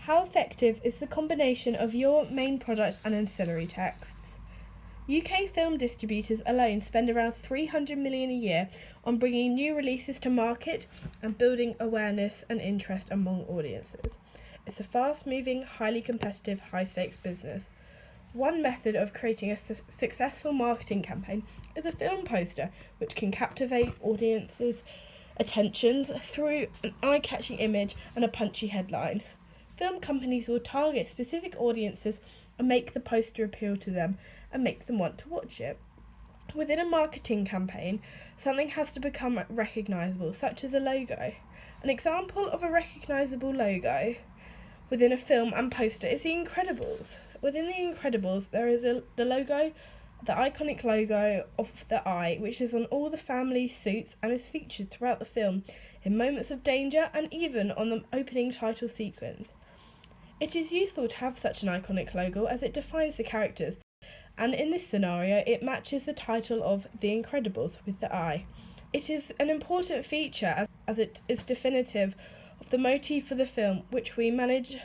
How effective is the combination of your main product and ancillary texts? UK film distributors alone spend around $300 million a year on bringing new releases to market and building awareness and interest among audiences. It's a fast-moving, highly competitive, high-stakes business. One method of creating a successful marketing campaign is a film poster, which can captivate audiences' attentions through an eye-catching image and a punchy headline. Film companies will target specific audiences and make the poster appeal to them and make them want to watch it. Within a marketing campaign, something has to become recognisable, such as a logo. An example of a recognisable logo within a film and poster is The Incredibles. Within The Incredibles, there is the logo, the iconic logo of the eye, which is on all the family suits and is featured throughout the film in moments of danger and even on the opening title sequence. It is useful to have such an iconic logo as it defines the characters, and in this scenario it matches the title of The Incredibles with the eye. It is an important feature as it is definitive of the motif for the film, which we manage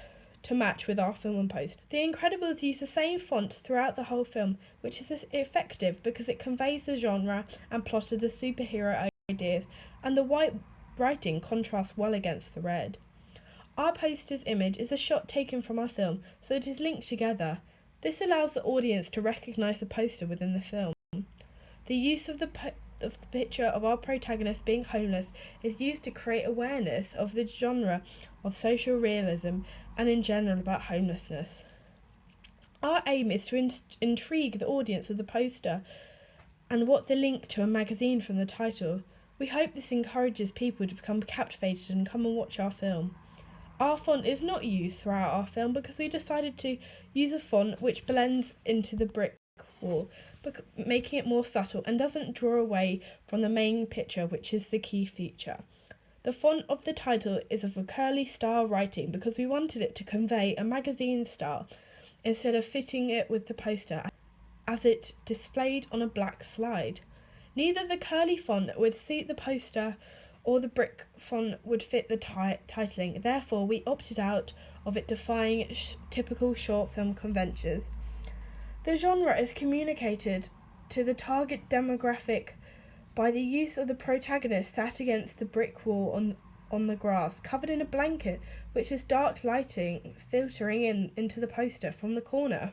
to match with our film and poster. The Incredibles use the same font throughout the whole film, which is effective because it conveys the genre and plot of the superhero ideas, and the white writing contrasts well against the red. Our poster's image is a shot taken from our film, so it is linked together. This allows the audience to recognise the poster within the film. The use of the picture of our protagonist being homeless is used to create awareness of the genre of social realism and in general about homelessness. Our aim is to intrigue the audience of the poster and what the link to a magazine from the title. We hope this encourages people to become captivated and come and watch our film. Our font is not used throughout our film because we decided to use a font which blends into the brick wall, making it more subtle and doesn't draw away from the main picture, which is the key feature. The font of the title is of a curly style writing because we wanted it to convey a magazine style instead of fitting it with the poster as it displayed on a black slide. Neither the curly font would suit the poster or the brick font would fit the titling. Therefore, we opted out of it, defying typical short film conventions. The genre is communicated to the target demographic by the use of the protagonist sat against the brick wall on the grass, covered in a blanket, which is dark lighting filtering into the poster from the corner.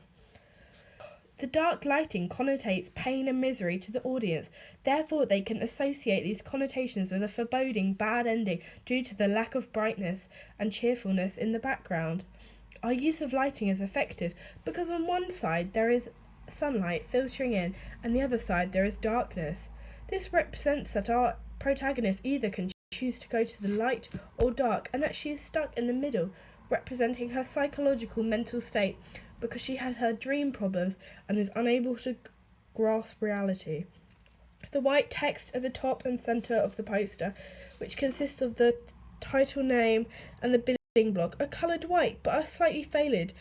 The dark lighting connotates pain and misery to the audience, therefore they can associate these connotations with a foreboding bad ending due to the lack of brightness and cheerfulness in the background. Our use of lighting is effective because on one side there is sunlight filtering in and the other side there is darkness. This represents that our protagonist either can choose to go to the light or dark and that she is stuck in the middle, representing her psychological mental state because she had her dream problems and is unable to grasp reality. The white text at the top and centre of the poster, which consists of the title name and the building block, are coloured white but are slightly faded,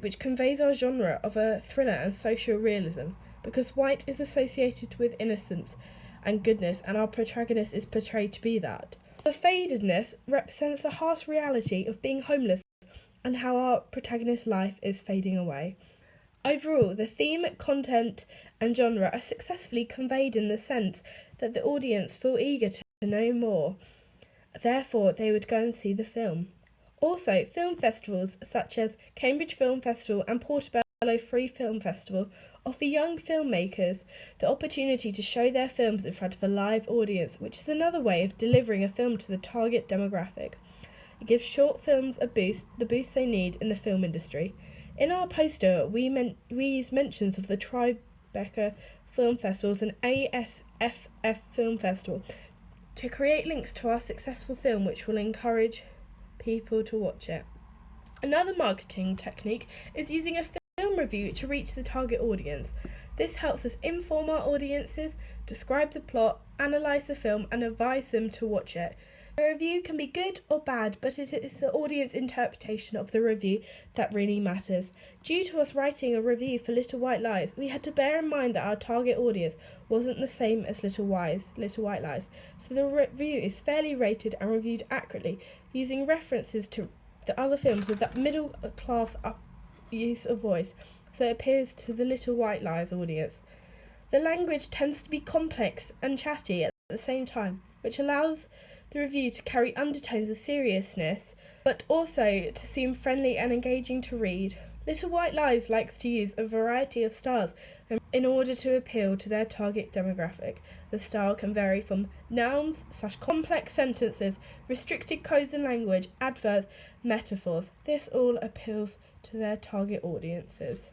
which conveys our genre of a thriller and social realism, because white is associated with innocence and goodness and our protagonist is portrayed to be that. The fadedness represents the harsh reality of being homeless and how our protagonist's life is fading away. Overall, the theme, content and genre are successfully conveyed in the sense that the audience feel eager to know more. Therefore, they would go and see the film. Also, film festivals such as Cambridge Film Festival and Portobello Free Film Festival offer young filmmakers the opportunity to show their films in front of a live audience, which is another way of delivering a film to the target demographic. It gives short films the boost they need in the film industry. In our poster, we use mentions of the Tribeca Film Festivals and ASFF Film Festival to create links to our successful film, which will encourage people to watch it. Another marketing technique is using a film review to reach the target audience. This helps us inform our audiences, describe the plot, analyse the film, and advise them to watch it. A review can be good or bad, but it is the audience interpretation of the review that really matters. Due to us writing a review for Little White Lies, we had to bear in mind that our target audience wasn't the same as Little White Lies, so the review is fairly rated and reviewed accurately, using references to the other films with that middle class use of voice, so it appeals to the Little White Lies audience. The language tends to be complex and chatty at the same time, which allows the review to carry undertones of seriousness, but also to seem friendly and engaging to read. Little White Lies likes to use a variety of styles in order to appeal to their target demographic. The style can vary from nouns/complex sentences, restricted codes in language, adverbs, metaphors. This all appeals to their target audiences.